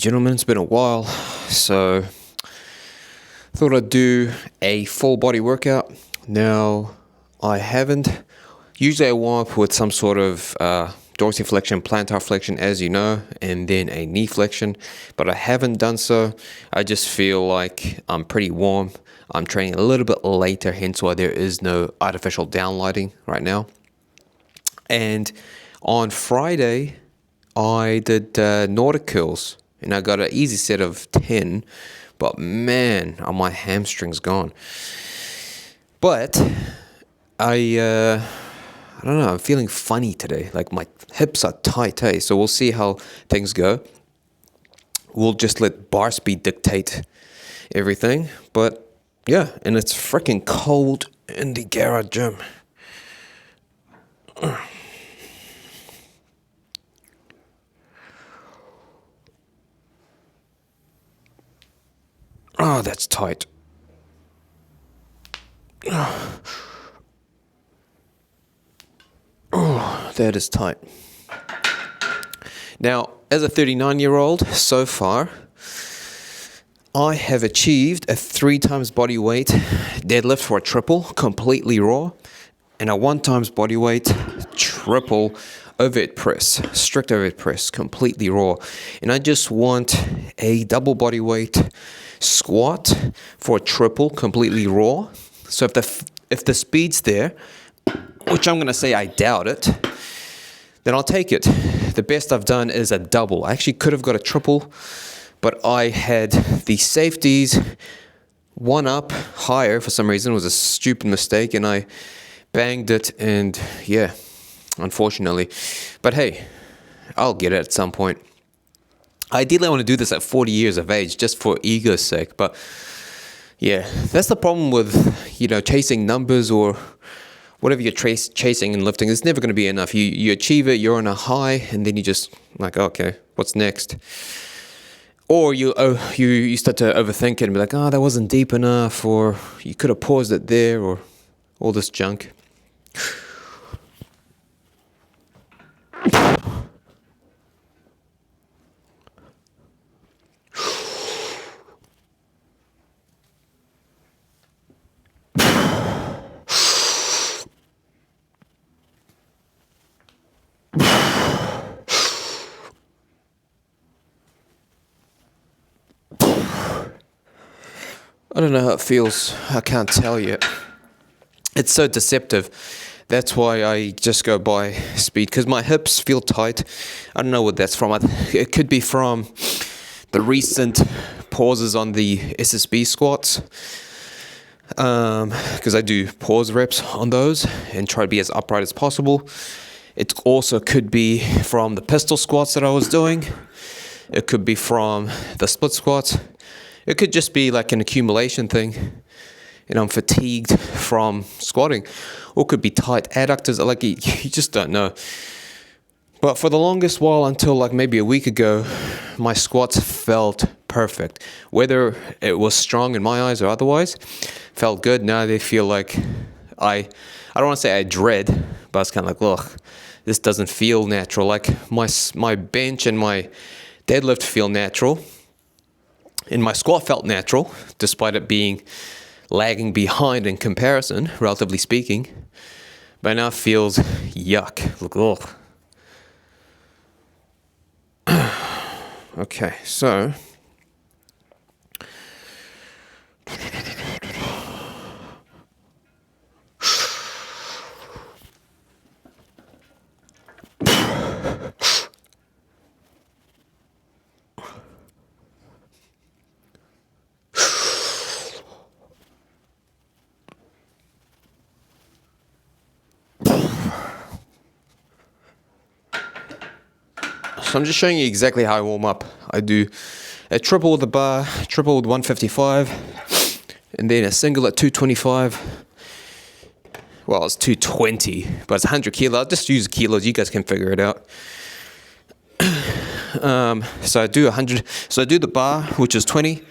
gentlemen, it's been a while, so thought I'd do a full body workout. Now, I haven't. Usually I warm up with some sort of dorsal flexion, plantar flexion, as you know, and then a knee flexion, but I haven't done so. I just feel like I'm pretty warm. I'm training a little bit later, hence why there is no artificial downlighting right now. And on Friday, I did Nordic curls, and I got an easy set of 10, but man, are my hamstrings gone. But I don't know, I'm feeling funny today. Like my hips are tight, hey? So we'll see how things go. We'll just let bar speed dictate everything. But yeah, and it's freaking cold in the garage gym. Oh, that's tight. Oh, that is tight. Now, as a 39-year-old, so far, I have achieved a 3 times body weight deadlift for a triple, completely raw, and a 1 times body weight triple overhead press, strict overhead press, completely raw. And I just want a double body weight squat for a triple, completely raw. So if the speed's there, which I'm going to say I doubt it, then I'll take it. The best I've done is a double. I actually could have got a triple, but I had the safeties one up higher for some reason. It was a stupid mistake, and I banged it, and yeah, unfortunately. But hey, I'll get it at some point. Ideally, I want to do this at 40 years of age, just for ego's sake. But yeah, that's the problem with, chasing numbers or whatever you're chasing and lifting. It's never going to be enough. You achieve it, you're on a high, and then you just like, okay, what's next? Or you start to overthink it and be like, that wasn't deep enough, or you could have paused it there, or all this junk. I don't know how it feels. I can't tell you. It's so deceptive. That's why I just go by speed, because my hips feel tight. I don't know what that's from. It could be from the recent pauses on the SSB squats, because I do pause reps on those and try to be as upright as possible. It also could be from the pistol squats that I was doing. It could be from the split squats. It could just be like an accumulation thing, and I'm fatigued from squatting. Or it could be tight adductors. Like, you just don't know. But for the longest while, until like maybe a week ago, my squats felt perfect. Whether it was strong in my eyes or otherwise, felt good. Now they feel like I don't want to say I dread, but it's kind of like, look, this doesn't feel natural. Like my bench and my deadlift feel natural. And my squat felt natural, despite it being lagging behind in comparison, relatively speaking. But now it feels yuck. Look, okay, so I'm just showing you exactly how I warm up. I do a triple with the bar, triple with 155, and then a single at 225. Well, it's 220, but it's 100 kilos. I'll just use kilos. You guys can figure it out. So I do 100. So I do the bar, which is 20,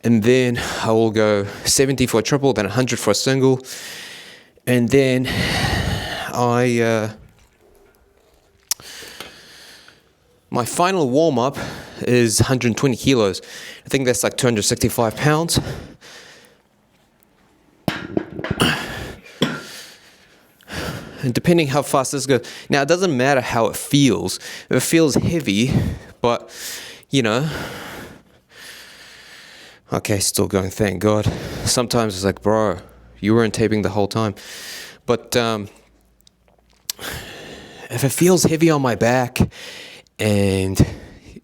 and then I will go 70 for a triple, then 100 for a single, and then my final warm-up is 120 kilos. I think that's like 265 pounds. And depending how fast this goes. Now, it doesn't matter how it feels. If it feels heavy, but, you know. Okay, still going, thank God. Sometimes it's like, bro, you weren't taping the whole time. But if it feels heavy on my back and,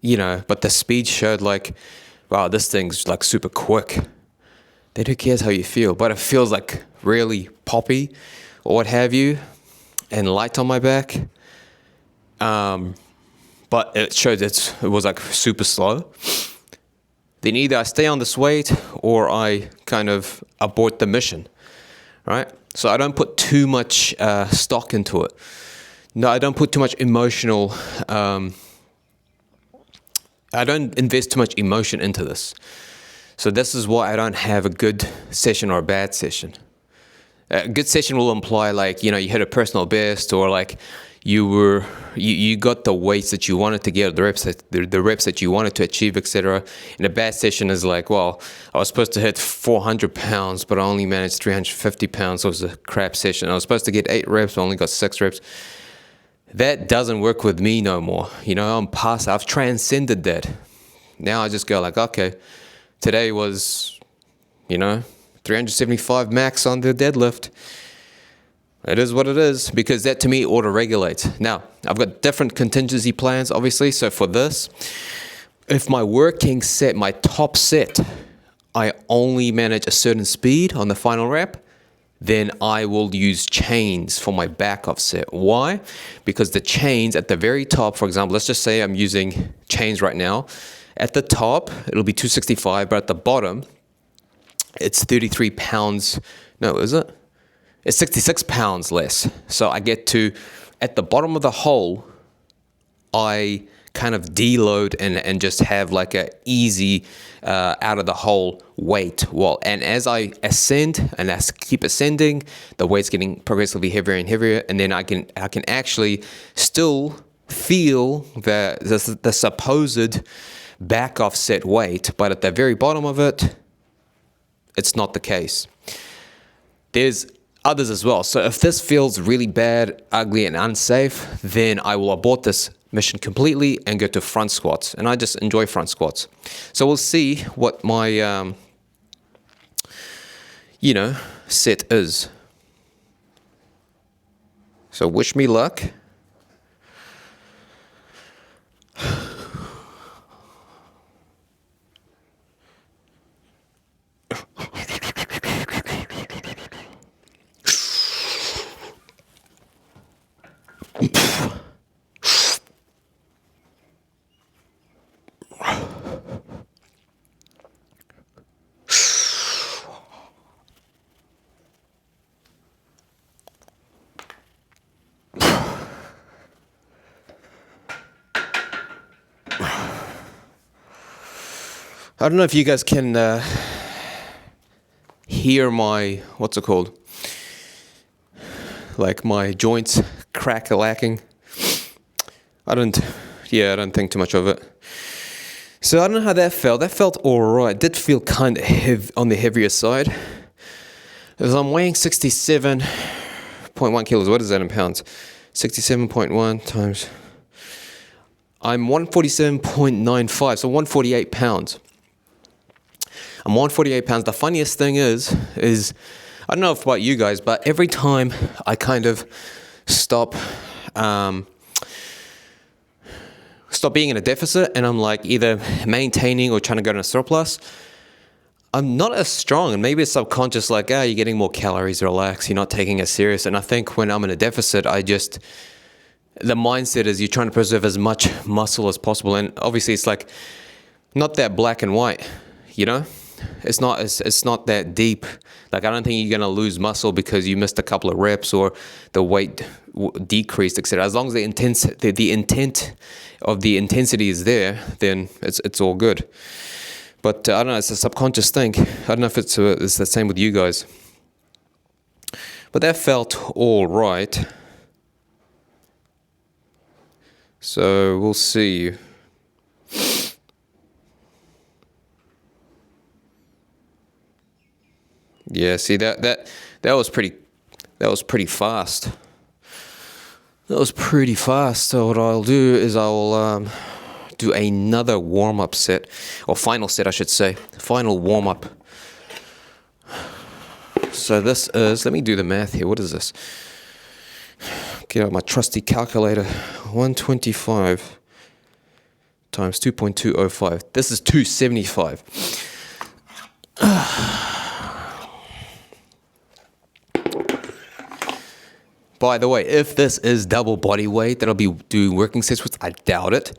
you know, but the speed showed like, wow, this thing's like super quick, then who cares how you feel? But it feels like really poppy or what have you, and light on my back. But it showed it was like super slow. Then either I stay on this weight or I kind of abort the mission, right? So I don't put too much stock into it. No, I don't put too much emotional, I don't invest too much emotion into this. So this is why I don't have a good session or a bad session. A good session will imply like, you know, you hit a personal best, or like you got the weights that you wanted to get, the reps that you wanted to achieve, etc. And a bad session is like, well, I was supposed to hit 400 pounds, but I only managed 350 pounds. So it was a crap session. I was supposed to get 8 reps, but I only got 6 reps. That doesn't work with me no more. You know, I'm past, I've transcended that. Now I just go like, okay, today was, you know, 375 max on the deadlift. It is what it is, because that to me auto-regulates. Now, I've got different contingency plans, obviously. So for this, if my working set, my top set, I only manage a certain speed on the final rep, then I will use chains for my back off set. Why? Because the chains at the very top, for example, let's just say I'm using chains right now. At the top, it'll be 265, but at the bottom, it's 33 pounds. No, is it? It's 66 pounds less. So I get to, at the bottom of the hole, I kind of deload and just have like a easy out of the hole weight. Well, and as I ascend and I keep ascending, the weight's getting progressively heavier and heavier, and then I can actually still feel the supposed back offset weight, but at the very bottom of it, it's not the case. There's others as well. So if this feels really bad, ugly, and unsafe, then I will abort this mission completely and go to front squats. And I just enjoy front squats. So we'll see what my, set is. So wish me luck. I don't know if you guys can hear my, what's it called? Like my joints crack-a-lacking. I don't think too much of it. So I don't know how that felt. That felt alright. It did feel kind of heavy, on the heavier side. As I'm weighing 67.1 kilos. What is that in pounds? 67.1 times. I'm 147.95, so 148 pounds. I'm 148 pounds. The funniest thing is I don't know about you guys, but every time I kind of stop being in a deficit and I'm like either maintaining or trying to go to a surplus, I'm not as strong. And maybe it's subconscious, like, you're getting more calories, relax, you're not taking it serious. And I think when I'm in a deficit, the mindset is you're trying to preserve as much muscle as possible. And obviously it's like not that black and white, you know? It's not that deep. Like, I don't think you're going to lose muscle because you missed a couple of reps or the weight decreased, etc. As long as the intent of the intensity is there, then it's all good. But I don't know, it's a subconscious thing. I don't know if it's the same with you guys. But that felt all right. So we'll see. Yeah, see that was pretty fast. That was pretty fast. So what I'll do is I'll do another warm-up set, or final set I should say, final warm-up. So this is, let me do the math here, what is this? Get out my trusty calculator. 125 times 2.205. This is 275. By the way, if this is double body weight that I'll be doing working sets with, I doubt it,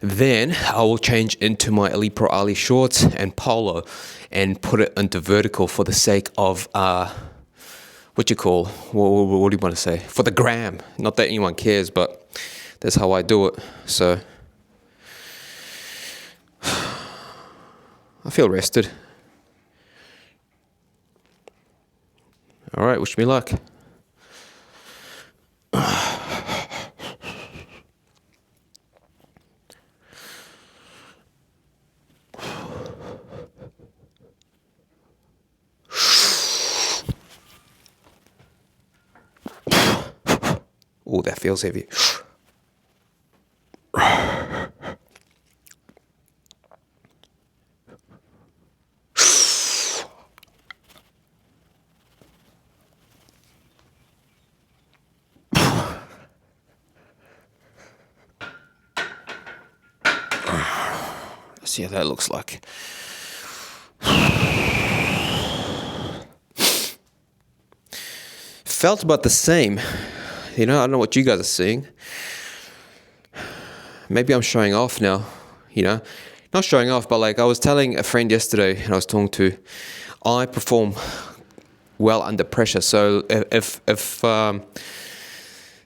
then I will change into my Elite Pro Ali shorts and polo and put it into vertical for the sake of, what do you want to say? For the gram. Not that anyone cares, but that's how I do it. So, I feel rested. All right, wish me luck. Oh, that feels heavy. Let's see how that looks like. Felt about the same. You know, I don't know what you guys are seeing. Maybe I'm showing off now, you know. Not showing off, but like I was telling a friend yesterday, and I was talking to, I perform well under pressure. So if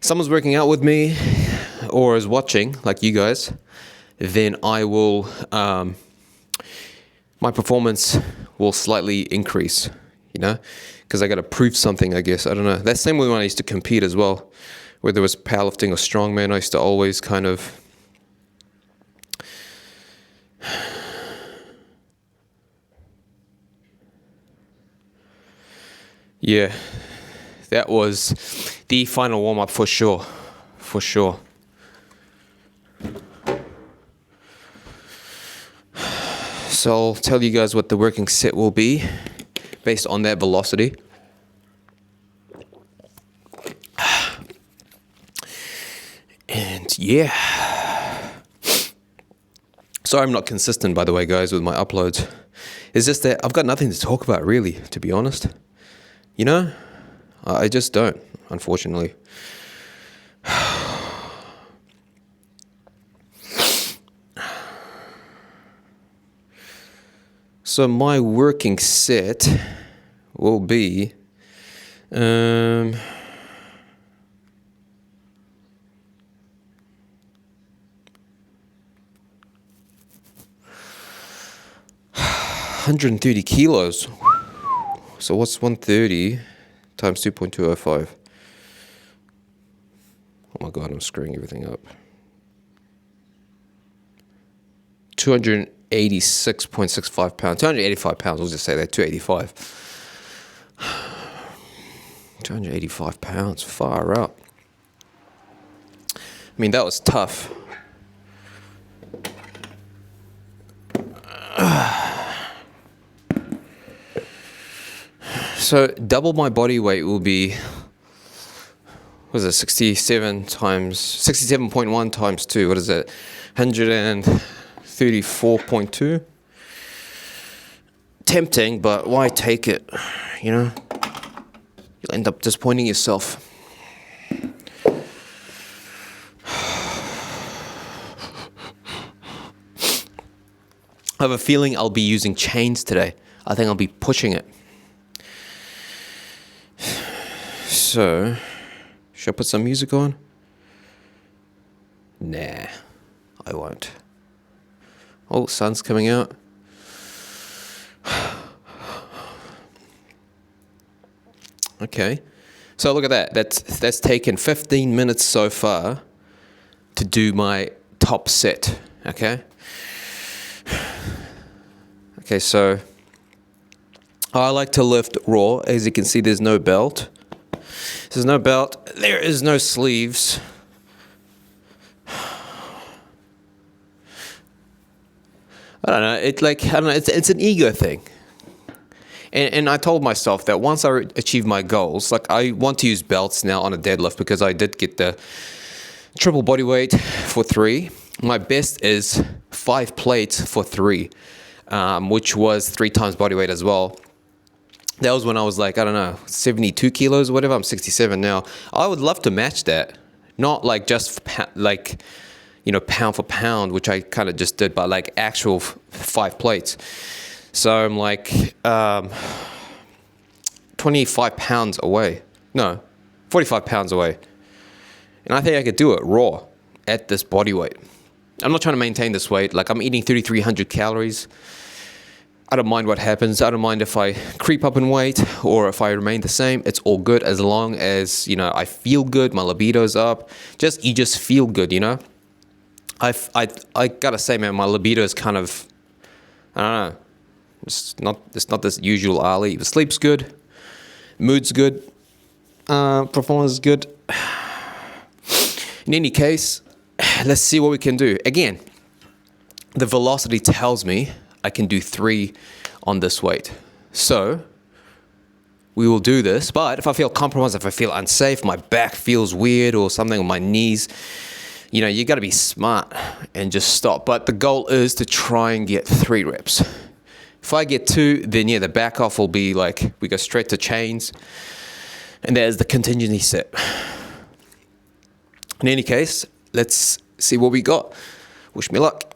someone's working out with me or is watching, like you guys, then I will, my performance will slightly increase, you know, because I got to prove something, I guess. I don't know. That's the same way when I used to compete as well, whether it was powerlifting or strongman. I used to always kind of, yeah, that was the final warm-up for sure, for sure. So I'll tell you guys what the working set will be based on that velocity. And yeah. Sorry I'm not consistent, by the way, guys, with my uploads. It's just that I've got nothing to talk about, really, to be honest. You know? I just don't, unfortunately. So my working set will be 130 kilos. So what's 130 times 2.205? Oh my God, I'm screwing everything up. 286.65 pounds. 285 pounds, we'll just say that, 285. 285 pounds, far up. I mean, that was tough. So double my body weight will be, what is it, 67.1 times 2, what is that, 134.2? Tempting, but why take it, you know? You'll end up disappointing yourself. I have a feeling I'll be using chains today. I think I'll be pushing it. So, should I put some music on? Nah, I won't. Oh, sun's coming out. Okay, so look at that. That's taken 15 minutes so far to do my top set. Okay. Okay, so I like to lift raw. As you can see, there's no belt. There's no belt. There is no sleeves. I don't know. It's an ego thing. And I told myself that once I achieve my goals, like I want to use belts now on a deadlift because I did get the triple body weight for 3. My best is 5 plates for 3, which was 3 times body weight as well. That was when I was like, I don't know, 72 kilos or whatever. I'm 67 now. I would love to match that. Not like just like, pound for pound, which I kind of just did, but like actual 5 plates. So I'm like 25 pounds away. No, 45 pounds away. And I think I could do it raw at this body weight. I'm not trying to maintain this weight. Like I'm eating 3,300 calories. I don't mind what happens. I don't mind if I creep up in weight or if I remain the same. It's all good as long as, I feel good. My libido's up. You just feel good, I gotta say, man, my libido is kind of, I don't know. It's not this usual Ali. Sleep's good. Mood's good. Performance is good. In any case, let's see what we can do. Again, the velocity tells me I can do 3 on this weight. So we will do this. But if I feel compromised, if I feel unsafe, my back feels weird or something on my knees, you got to be smart and just stop. But the goal is to try and get 3 reps. If I get 2, then the back off will be like we go straight to chains. And there's the contingency set. In any case, let's see what we got. Wish me luck.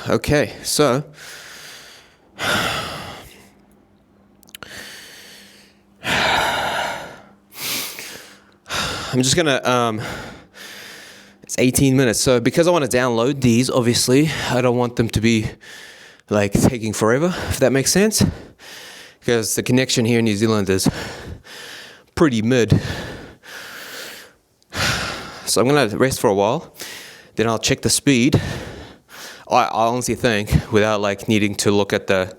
Okay, so I'm just gonna it's 18 minutes, so because I want to download these, obviously I don't want them to be like taking forever, if that makes sense, because the connection here in New Zealand is pretty mid. So I'm gonna rest for a while, then I'll check the speed. I honestly think, without like needing to look at the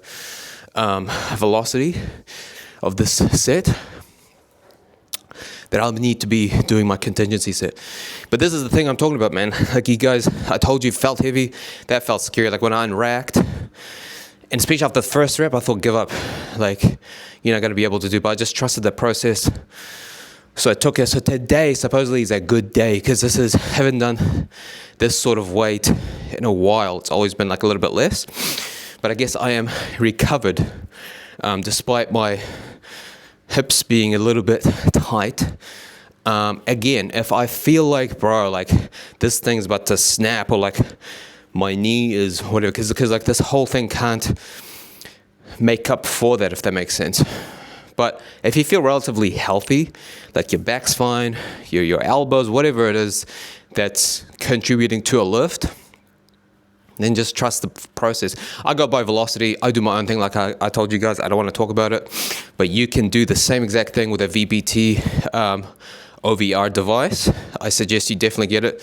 velocity of this set, that I'll need to be doing my contingency set. But this is the thing I'm talking about, man. Like you guys, I told you, felt heavy. That felt scary. Like when I unracked, and especially after the first rep, I thought give up. Like, you're not going to be able to do, but I just trusted the process. So I took it. So today supposedly is a good day because haven't done this sort of weight in a while. It's always been like a little bit less, but I guess I am recovered, despite my hips being a little bit tight. Again, if I feel like, bro, like this thing's about to snap, or like my knee is whatever, because like this whole thing can't make up for that, if that makes sense. But if you feel relatively healthy, like your back's fine, your elbows, whatever it is that's contributing to a lift, then just trust the process. I go by velocity. I do my own thing. Like I told you guys, I don't want to talk about it. But you can do the same exact thing with a VBT OVR device. I suggest you definitely get it.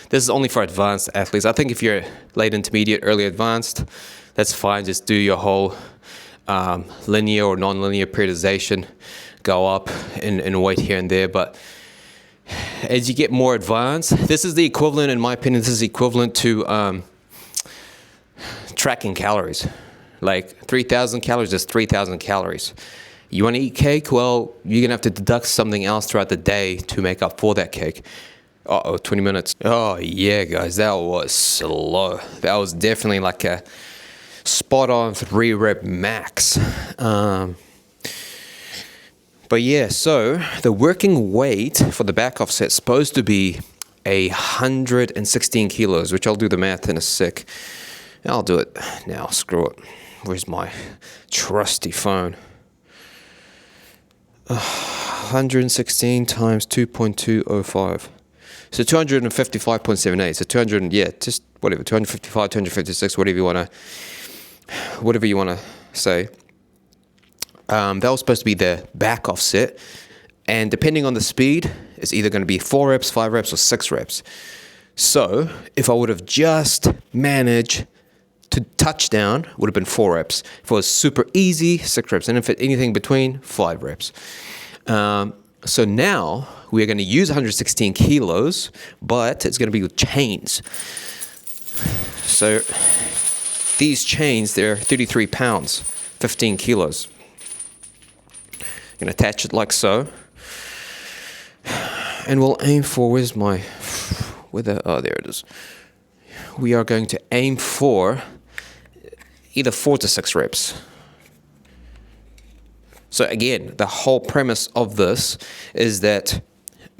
This is only for advanced athletes. I think if you're late intermediate, early advanced, that's fine. Just do your whole linear or non-linear periodization, go up in weight here and there. But as you get more advanced, this is the equivalent, in my opinion, this is equivalent to tracking calories. Like 3,000 calories is 3,000 calories. You want to eat cake? Well, you're going to have to deduct something else throughout the day to make up for that cake. 20 minutes. Oh, yeah, guys, that was slow. That was definitely like a spot on 3 rep max. But yeah, so the working weight for the back off set is supposed to be 116 kilos, which I'll do the math in a sec. I'll do it now. Screw it. Where's my trusty phone? 116 times 2.205. So 255.78. So 200, yeah, just whatever, 255, 256, whatever you want to say. That was supposed to be the back off set. And depending on the speed, it's either going to be 4 reps, 5 reps, or 6 reps. So if I would have just managed to touch down, would have been 4 reps. If it was super easy, 6 reps. And if it anything between, 5 reps. So now we're going to use 116 kilos, but it's going to be with chains. So these chains, they're 33 pounds, 15 kilos. I'm going to attach it like so. And we'll aim for, there it is. We are going to aim for either 4 to 6 reps. So again, the whole premise of this is that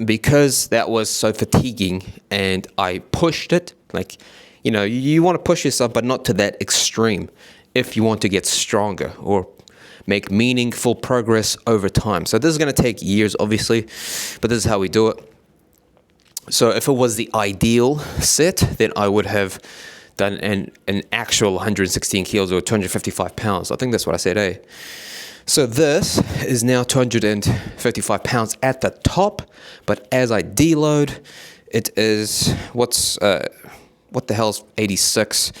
because that was so fatiguing and I pushed it, like, you know, you want to push yourself, but not to that extreme if you want to get stronger or make meaningful progress over time. So this is going to take years, obviously, but this is how we do it. So if it was the ideal set, then I would have done an actual 116 kilos or 255 pounds. I think that's what I said, eh? So this is now 255 pounds at the top, but as I deload, it is, what the hell's 86?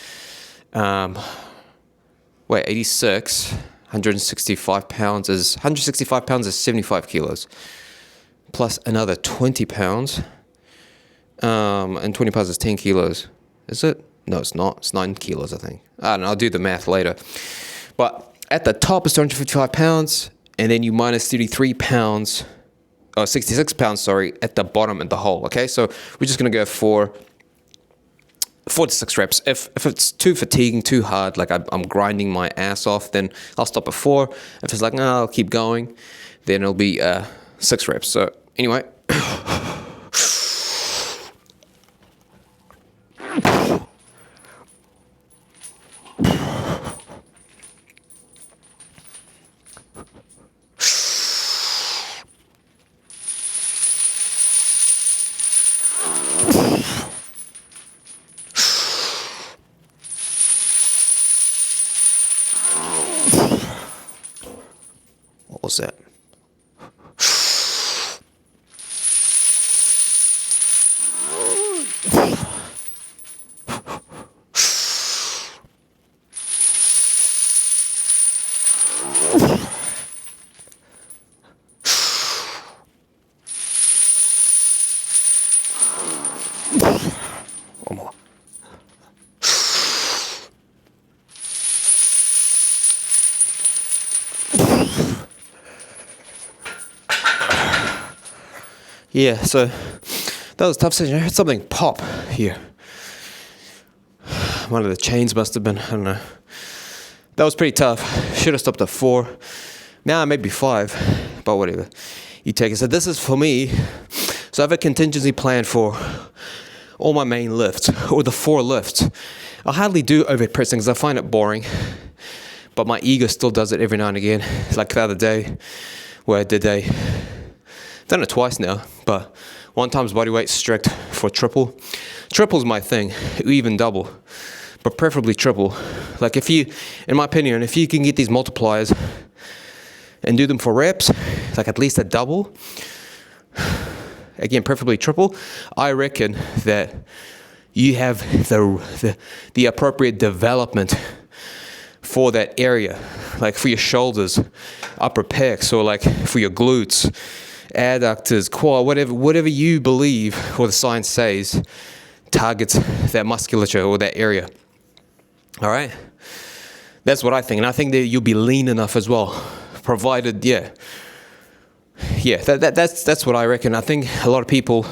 86, 165 pounds is 75 kilos, plus another 20 pounds, and 20 pounds is 10 kilos. Is it? No, it's not. It's 9 kilos, I think. I don't know. I'll do the math later. But at the top is 255 pounds, and then you minus 33 pounds, 66 pounds, sorry, at the bottom in the hole, okay? So we're just going to go for 4 to 6 reps. If it's too fatiguing, too hard, like I'm grinding my ass off, then I'll stop at 4. If it's like, no, I'll keep going, then it'll be 6 reps. So anyway. What was that? One more. Yeah, so that was a tough session. I heard something pop here. One of the chains must have been, I don't know. That was pretty tough. Should have stopped at 4. Now maybe 5, but whatever. You take it. So this is for me. So I have a contingency plan for all my main lifts, or the 4 lifts. I hardly do overhead pressing because I find it boring. But my ego still does it every now and again. Like the other day, where I did done it twice now, but 1 times body weight strict for triple. Triple's my thing, even double, but preferably triple. Like if you, in my opinion, if you can get these multipliers and do them for reps, like at least a double, again, preferably triple, I reckon that you have the appropriate development for that area, like for your shoulders, upper pecs, or like for your glutes, adductors, quad, whatever you believe or the science says targets that musculature or that area. All right. That's what I think. And I think that you'll be lean enough as well, provided, that's what I reckon. I think a lot of people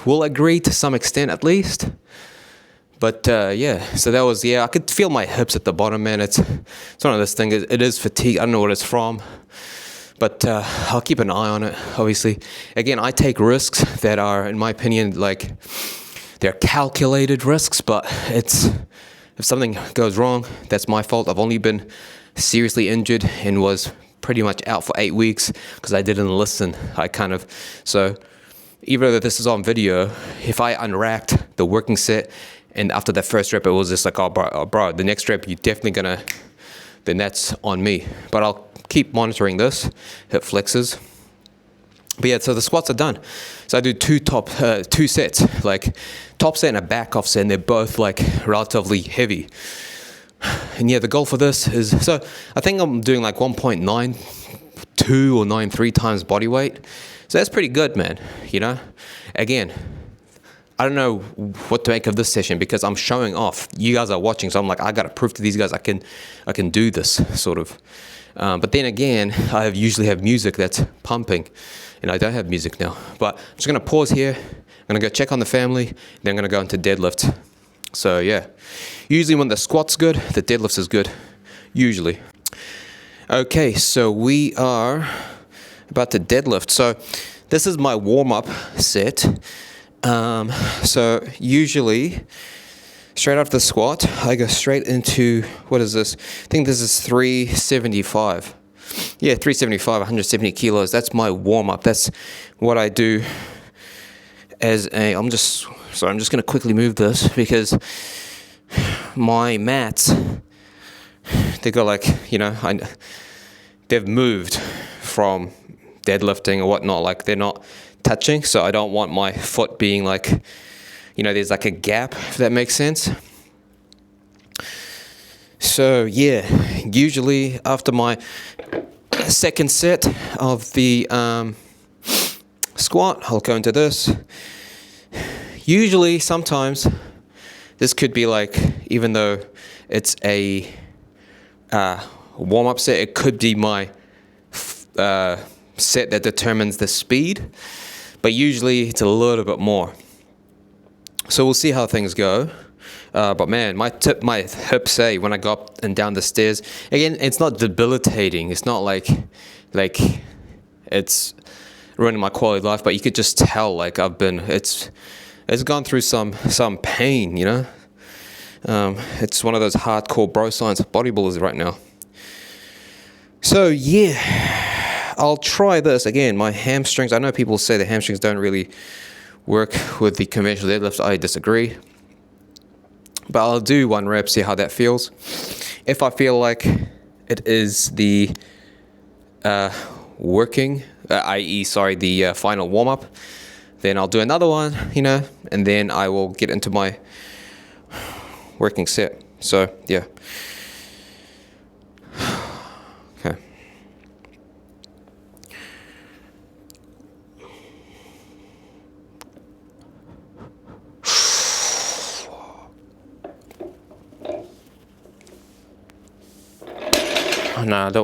will agree to some extent at least. But so that was, I could feel my hips at the bottom, man. It's one of those things. It is fatigue. I don't know what it's from, but I'll keep an eye on it, obviously. Again, I take risks that are, in my opinion, like, they're calculated risks, but if something goes wrong, that's my fault. I've only been seriously injured and was pretty much out for 8 weeks because I didn't listen. So even though this is on video, if I unracked the working set and after that first rep, it was just like, bro, the next rep, you're definitely then that's on me. But I'll keep monitoring this, hip flexes. But so the squats are done. So I do two sets, like top set and a back off set, and they're both like relatively heavy. And the goal for this is, so I think I'm doing like 1.92 or 93 times body weight. So that's pretty good, man. Again, I don't know what to make of this session because I'm showing off. You guys are watching, so I'm like, I got to prove to these guys I can do this, sort of. But then again, I usually have music that's pumping, and I don't have music now. But I'm just going to pause here. I'm going to go check on the family, then I'm going to go into deadlift. So usually when the squat's good, the deadlift is good, usually. Okay, so we are about to deadlift. So this is my warm-up set. So usually, straight after the squat, I go straight into, what is this? I think this is 375. 375, 170 kilos. That's my warm-up. That's what I do I'm just going to quickly move this because my mats, they go like, they've moved from deadlifting or whatnot. Like, they're not touching, so I don't want my foot being like, there's like a gap, if that makes sense. So usually after my second set of the squat, I'll go into this. Usually, sometimes this could be like, even though it's a warm-up set, it could be my set that determines the speed, but usually it's a little bit more. So we'll see how things go. But man, my hips, when I go up and down the stairs, again, it's not debilitating. It's not like it's ruining my quality of life, but you could just tell, like, it's gone through some pain, It's one of those hardcore bro science bodybuilders right now. So I'll try this again. My hamstrings, I know people say the hamstrings don't really work with the conventional deadlift. I disagree. But I'll do one rep, see how that feels. If I feel like it is the working, i.e., the final warm-up, then I'll do another one, and then I will get into my working set. So, okay. No, that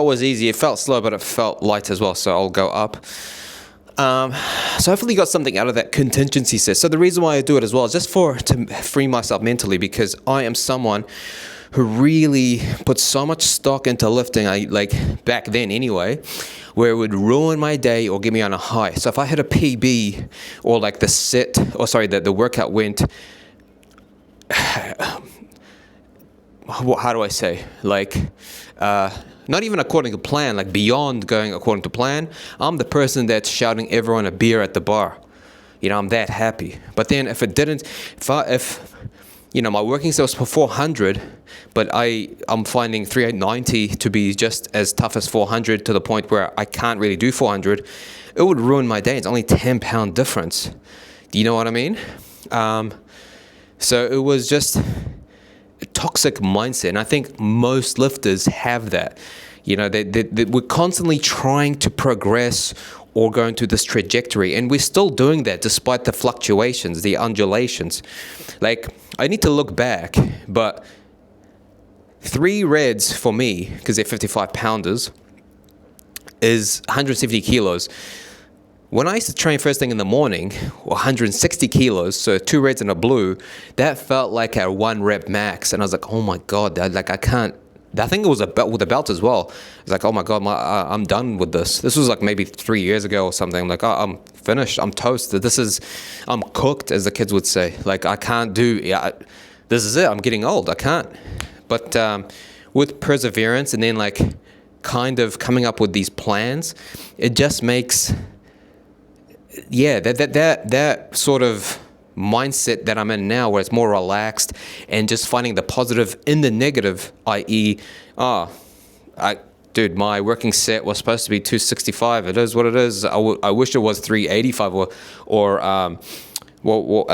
was easy. It felt slow, but it felt light as well, so I'll go up. So hopefully you got something out of that contingency set. So the reason why I do it as well is just to free myself mentally, because I am someone who really puts so much stock into lifting, back then anyway, where it would ruin my day or get me on a high. So if I hit a PB or like the workout went, how do I say, not even according to plan, like beyond going according to plan, I'm the person that's shouting everyone a beer at the bar. I'm that happy. But then if it didn't, if my working set was for 400, but I'm finding 390 to be just as tough as 400 to the point where I can't really do 400, it would ruin my day. It's only 10-pound difference. Do you know what I mean? So it was just a toxic mindset, and I think most lifters have that. We're constantly trying to progress or going to this trajectory. And we're still doing that despite the fluctuations, the undulations. Like, I need to look back, but 3 reds for me, because they're 55 pounders, is 170 kilos. When I used to train first thing in the morning, 160 kilos, so 2 reds and a blue, that felt like a 1 rep max. And I was like, oh my God, like I can't. I think it was a belt with a belt as well. It's like, oh my God, I'm done with this. This was like maybe 3 years ago or something. I'm like, oh, I'm finished. I'm toasted. I'm cooked, as the kids would say. Like, I can't do, this is it. I'm getting old. I can't. But with perseverance and then like kind of coming up with these plans, it just makes, that sort of mindset that I'm in now, where it's more relaxed and just finding the positive in the negative, i.e., my working set was supposed to be 265. It is what it is. I wish it was 385 or I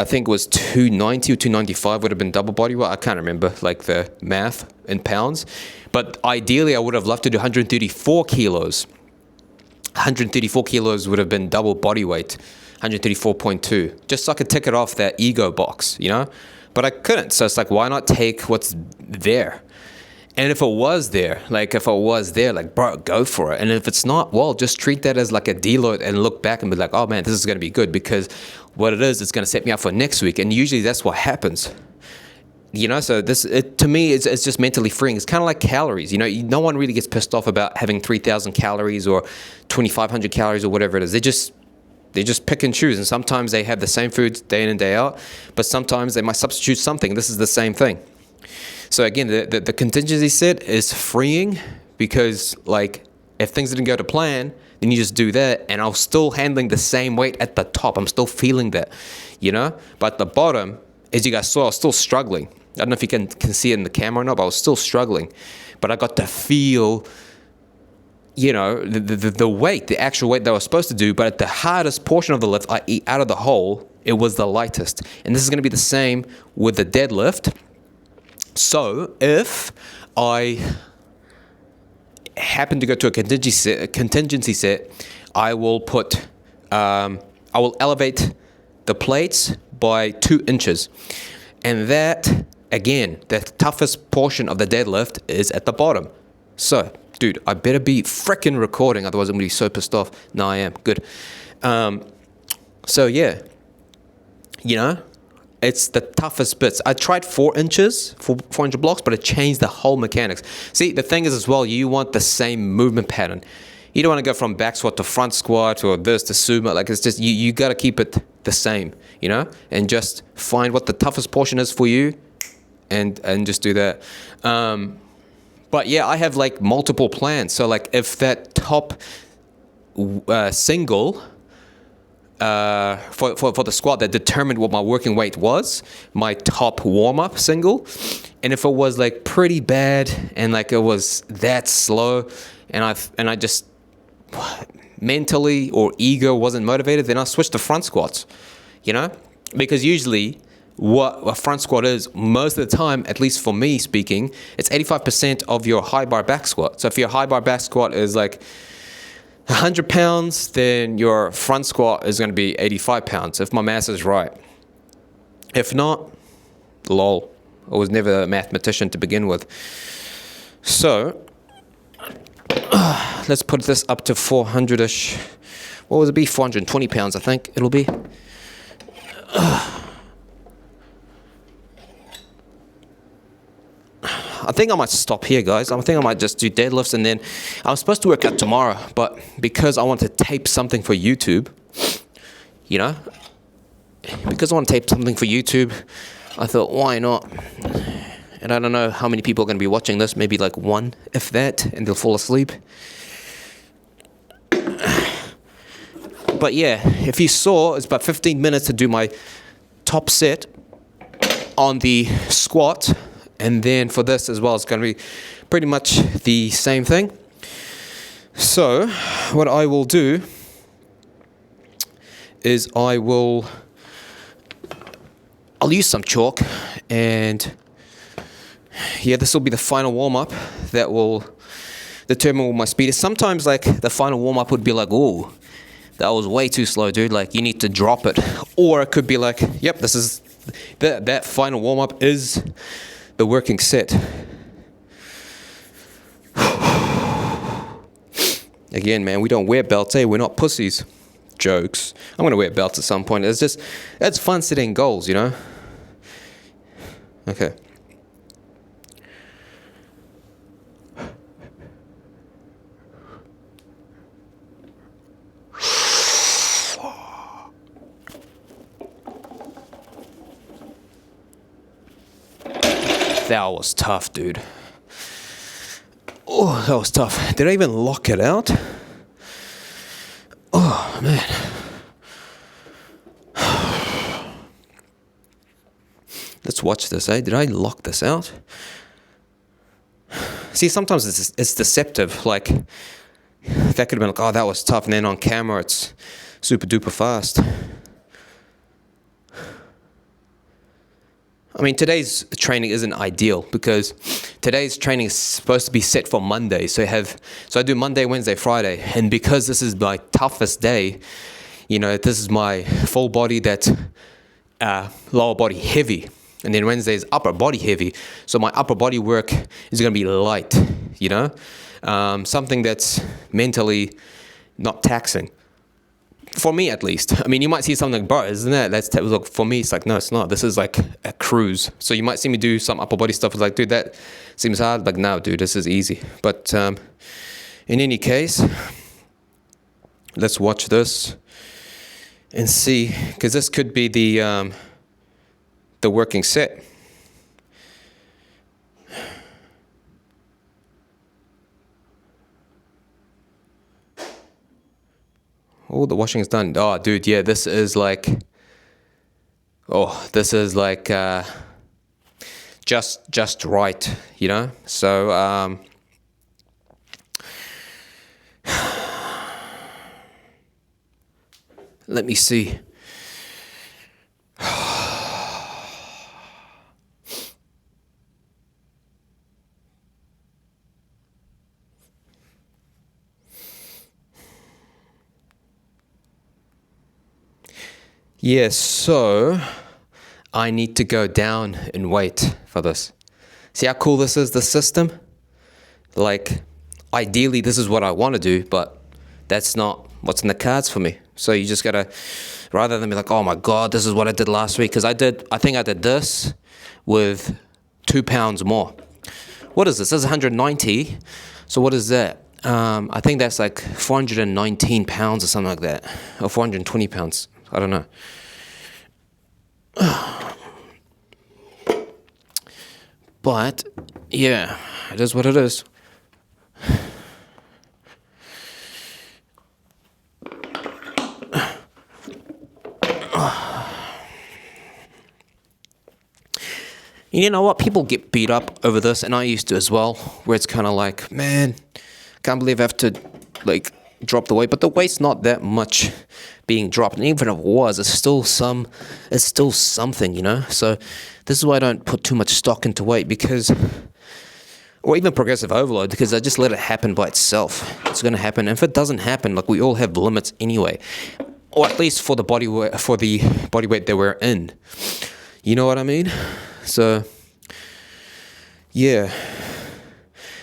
think it was 290 or 295 would have been double body weight. I can't remember like the math in pounds, but ideally I would have loved to do 134 kilos. 134 kilos would have been double body weight. 134.2, just so I could tick it off that ego box, but I couldn't. So it's like, why not take what's there? And if it was there, like bro, go for it. And if it's not, well, just treat that as like a deload and look back and be like, oh man, this is going to be good, because what it is, it's going to set me up for next week. And usually that's what happens. So to me, it's just mentally freeing. It's kind of like calories. No one really gets pissed off about having 3,000 calories or 2,500 calories or whatever it is. They just pick and choose, and sometimes they have the same foods day in and day out, but sometimes they might substitute something. This is the same thing. So again, the contingency set is freeing, because like if things didn't go to plan, then you just do that, and I'm still handling the same weight at the top. I'm still feeling that, But at the bottom, as you guys saw, I was still struggling. I don't know if you can see it in the camera or not, but I was still struggling. But I got to feel, the weight, the actual weight that I was supposed to do, but at the hardest portion of the lift, i.e. out of the hole, it was the lightest. And this is going to be the same with the deadlift. So if I happen to go to a contingency set, I will elevate the plates by 2 inches. And that, again, the toughest portion of the deadlift is at the bottom. So, dude, I better be freaking recording, otherwise I'm going to be so pissed off. No, I am. Good. So, yeah. It's the toughest bits. I tried 4 inches, 400 blocks, but it changed the whole mechanics. See, the thing is as well, you want the same movement pattern. You don't want to go from back squat to front squat or this to sumo. Like, it's just, you got to keep it the same, and just find what the toughest portion is for you and just do that. But yeah, I have like multiple plans. So like if that top single for the squat that determined what my working weight was, my top warm-up single, and if it was like pretty bad and like it was that slow and I just mentally or ego wasn't motivated, then I switched to front squats, because usually what a front squat is, most of the time, at least for me speaking, it's 85% of your high bar back squat. So if your high bar back squat is like 100 pounds, then your front squat is going to be 85 pounds, if my math is right. If not, lol. I was never a mathematician to begin with. So, let's put this up to 400-ish. What would it be? 420 pounds, I think it'll be. I think I might stop here, guys. I think I might just do deadlifts, and then I was supposed to work out tomorrow, but because I want to tape something for YouTube, because I want to tape something for YouTube, I thought, why not? And I don't know how many people are going to be watching this, maybe like 1, if that, and they'll fall asleep. But yeah, if you saw, it's about 15 minutes to do my top set on the squat. And then for this as well, it's going to be pretty much the same thing. So what I will do is I'll use some chalk, and yeah, this will be the final warm-up that will determine what my speed is. Sometimes like the final warm-up would be like, oh, that was way too slow, dude. Like, you need to drop it. Or it could be like, yep, this is, that final warm-up is the working set. Again, man, we don't wear belts, eh? We're not pussies. Jokes. I'm going to wear belts at some point. It's fun setting goals, you know? Okay. That was tough, dude. Oh, that was tough. Did I even lock it out? Oh, man. Let's watch this, eh? Did I lock this out? See, sometimes it's deceptive. Like, that could have been like, oh, that was tough. And then on camera, it's super duper fast. I mean, today's training isn't ideal because today's training is supposed to be set for Monday. So I do Monday, Wednesday, Friday. And because this is my toughest day, you know, this is my full body that's lower body heavy. And then Wednesday is upper body heavy. So my upper body work is going to be light, you know, something that's mentally not taxing. For me, at least. I mean, you might see something like, bro, isn't that? Look, for me, it's like, no, it's not. This is like a cruise. So you might see me do some upper body stuff. It's like, dude, that seems hard. Like, no, dude, this is easy. But in any case, let's watch this and see, because this could be the working set. Oh, the washing is done. Oh, dude, yeah, this is like just right, you know? So, let me see. Yes, so I need to go down in weight for this. See how cool this is, the system? Like, ideally, this is what I want to do, but that's not what's in the cards for me. So you just gotta, rather than be like, oh my God, this is what I did last week, because I think I did this with 2 pounds more. What is this? This is 190. So what is that? I think that's like 419 pounds or something like that, or 420 pounds. I don't know. But, yeah, it is what it is. You know what? People get beat up over this, and I used to as well, where it's kind of like, man, can't believe I have to, like, drop the weight, but the weight's not that much being dropped, and even if it was, it's still something, you know. So this is why I don't put too much stock into weight, because, or even progressive overload, because I just let it happen by itself. It's going to happen, and if it doesn't happen, like, we all have limits anyway, or at least for the body weight that we're in. You know what I mean? So yeah.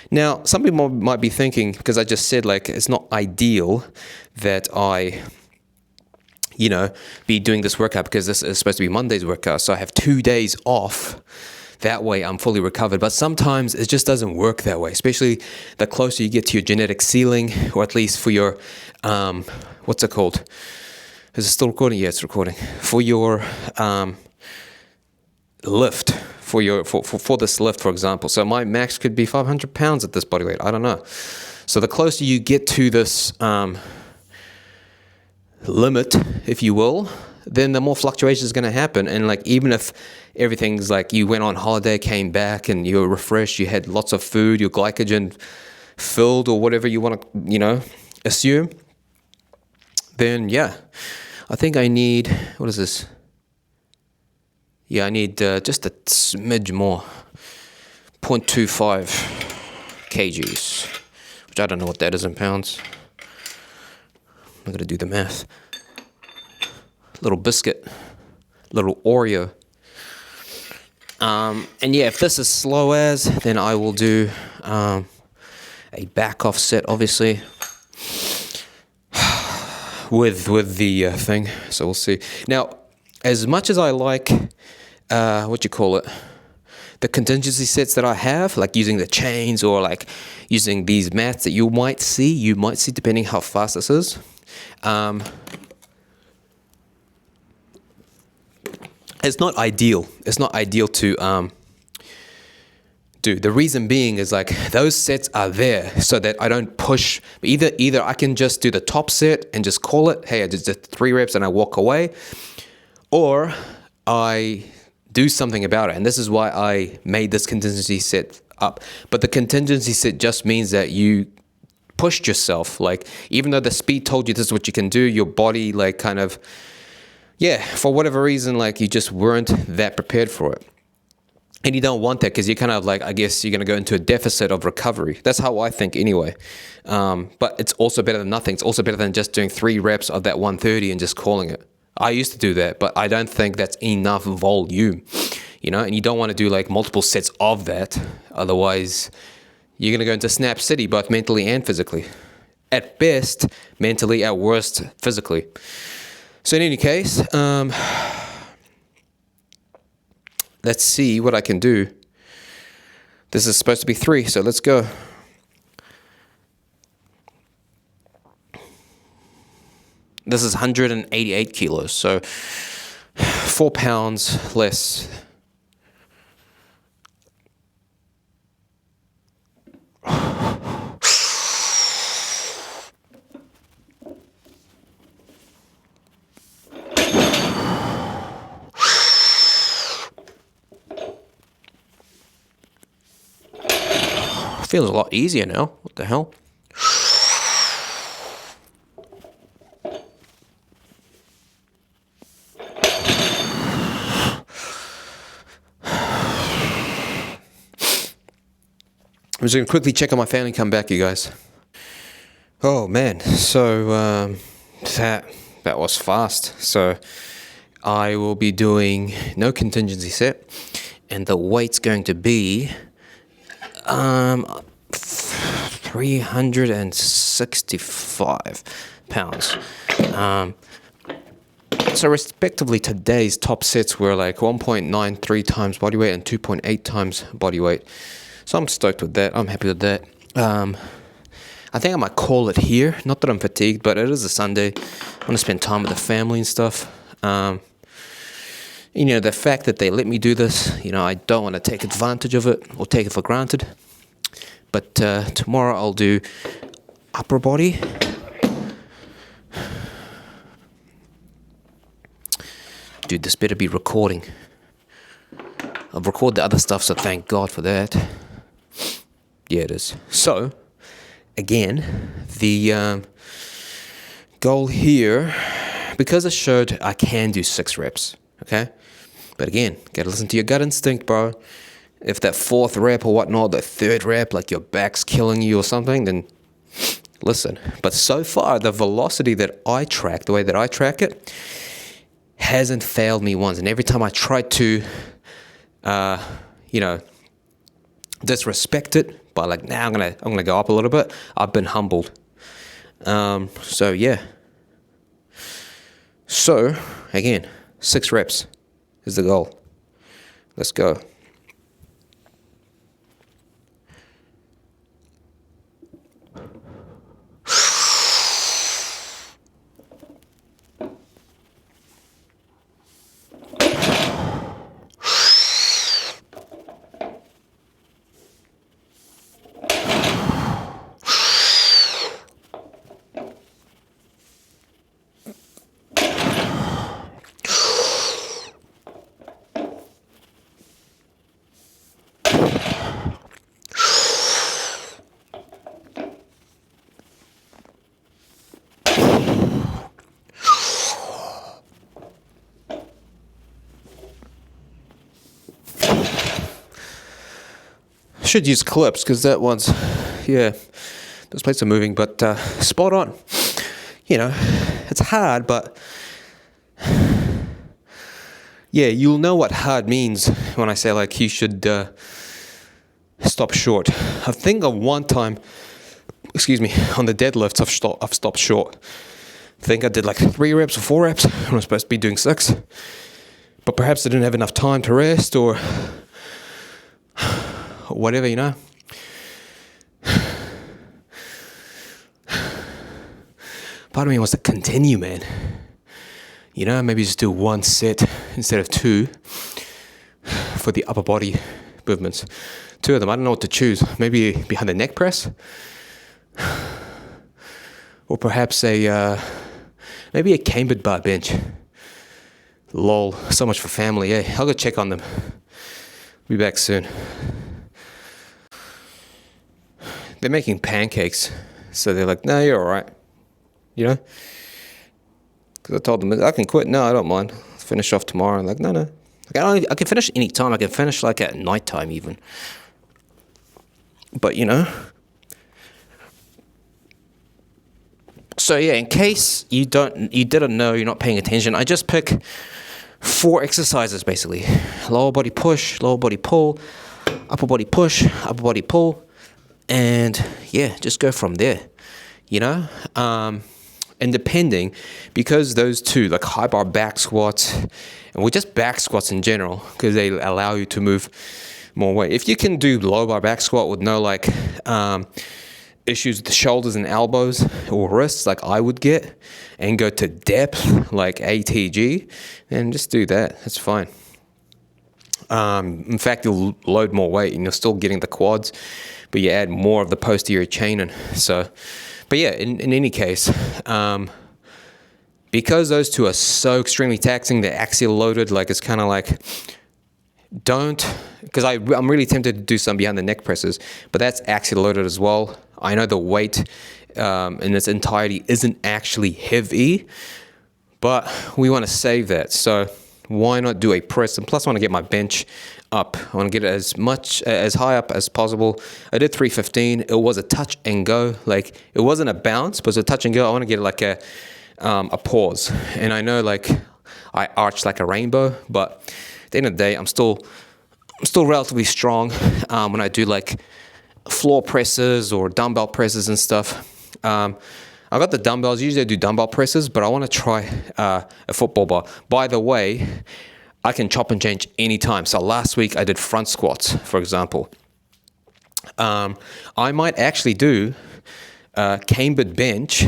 Now, some people might be thinking, because I just said, like, it's not ideal that I, you know, be doing this workout, because this is supposed to be Monday's workout. So I have 2 days off. That way I'm fully recovered. But sometimes it just doesn't work that way, especially the closer you get to your genetic ceiling, or at least for your, what's it called? Is it still recording? Yeah, it's recording. For your lift. For this lift, for example. So my max could be 500 pounds at this body weight. I don't know. So the closer you get to this limit, if you will, then the more fluctuation is going to happen. And like, even if everything's like, you went on holiday, came back, and you're refreshed, you had lots of food, your glycogen filled, or whatever you want to, you know, assume, then yeah, I think I need, what is this? Yeah, I need just a smidge more, 0.25 kgs, which I don't know what that is in pounds. I'm going to do the math. Little biscuit, little Oreo. And yeah, if this is slow as, then I will do a back off set, obviously, with the thing. So we'll see. Now, as much as I like, the contingency sets that I have, like using the chains or like using these mats that you might see depending how fast this is. It's not ideal. It's not ideal to do. The reason being is like those sets are there so that I don't push. Either I can just do the top set and just call it, hey, I just did 3 reps and I walk away, or I do something about it. And this is why I made this contingency set up. But the contingency set just means that you pushed yourself. Like, even though the speed told you this is what you can do, your body like kind of, yeah, for whatever reason, like you just weren't that prepared for it. And you don't want that because you're kind of like, I guess you're going to go into a deficit of recovery. That's how I think anyway. But it's also better than nothing. It's also better than just doing 3 reps of that 130 and just calling it. I used to do that, but I don't think that's enough volume, and you don't want to do like multiple sets of that. Otherwise, you're going to go into Snap City, both mentally and physically. At best, mentally, at worst, physically. So in any case, let's see what I can do. This is supposed to be 3, so let's go. This is 188 kilos, so 4 pounds less. Feels a lot easier now. What the hell? I'm just going to quickly check on my family and come back, you guys. Oh, man. So, that was fast. So, I will be doing no contingency set. And the weight's going to be 365 pounds. So respectively, today's top sets were like 1.93 times body weight and 2.8 times body weight. So I'm stoked with that. I'm happy with that. I think I might call it here. Not that I'm fatigued, but it is a Sunday. I want to spend time with the family and stuff. The fact that they let me do this, I don't want to take advantage of it or take it for granted. But tomorrow I'll do upper body. Dude, this better be recording. I'll record the other stuff, so thank God for that. Yeah, it is. So, again, the goal here, because I showed I can do 6 reps, okay? But again, gotta listen to your gut instinct, bro. If that 4th rep or whatnot, the 3rd rep, like your back's killing you or something, then listen. But so far, the velocity that I track, the way that I track it, hasn't failed me once. And every time I try to, disrespect it by like, I'm gonna go up a little bit, I've been humbled. So yeah. So again, 6 reps is the goal. Let's go. Should use clips because that one's, yeah, those plates are moving, but spot on. it's hard, but yeah, you'll know what hard means when I say like you should stop short. I think of one time, on the deadlifts, I've stopped short. I think I did like 3 reps or 4 reps when I was supposed to be doing 6. But perhaps I didn't have enough time to rest or whatever, Part of me wants to continue, man. Maybe just do 1 set instead of 2 for the upper body movements. 2 of them, I don't know what to choose. Maybe behind the neck press, or perhaps maybe a cambered bar bench. Lol, so much for family, eh? I'll go check on them. Be back soon. They're making pancakes, so they're like, "No, you're all right," Because I told them I can quit. No, I don't mind. Finish off tomorrow. I'm like, no. I can finish any time. I can finish like at night time even. But So yeah, in case you didn't know, you're not paying attention, I just pick 4 exercises basically: lower body push, lower body pull, upper body push, upper body pull, and yeah, just go from there. And depending, because those 2, like high bar back squats, and we're just back squats in general, because they allow you to move more weight. If you can do low bar back squat with no issues with the shoulders and elbows or wrists like I would get, and go to depth like ATG, then just do that. That's fine. In fact, you'll load more weight and you're still getting the quads, but you add more of the posterior chain in. But yeah, in any case, because those 2 are so extremely taxing, they're axial loaded, like it's kind of like, because I'm really tempted to do some behind the neck presses, but that's axial loaded as well. I know the weight in its entirety isn't actually heavy, but we want to save that. So why not do a press? And plus I want to get my bench up. I want to get it as high up as possible. I did 315. It was a touch and go. Like it wasn't a bounce, but it was a touch and go. I want to get like a pause. And I know like I arch like a rainbow, but at the end of the day, I'm still relatively strong when I do like floor presses or dumbbell presses and stuff. I got the dumbbells. Usually I do dumbbell presses, but I want to try a football bar. By the way, I can chop and change anytime. So last week I did front squats, for example. I might actually do cambered bench,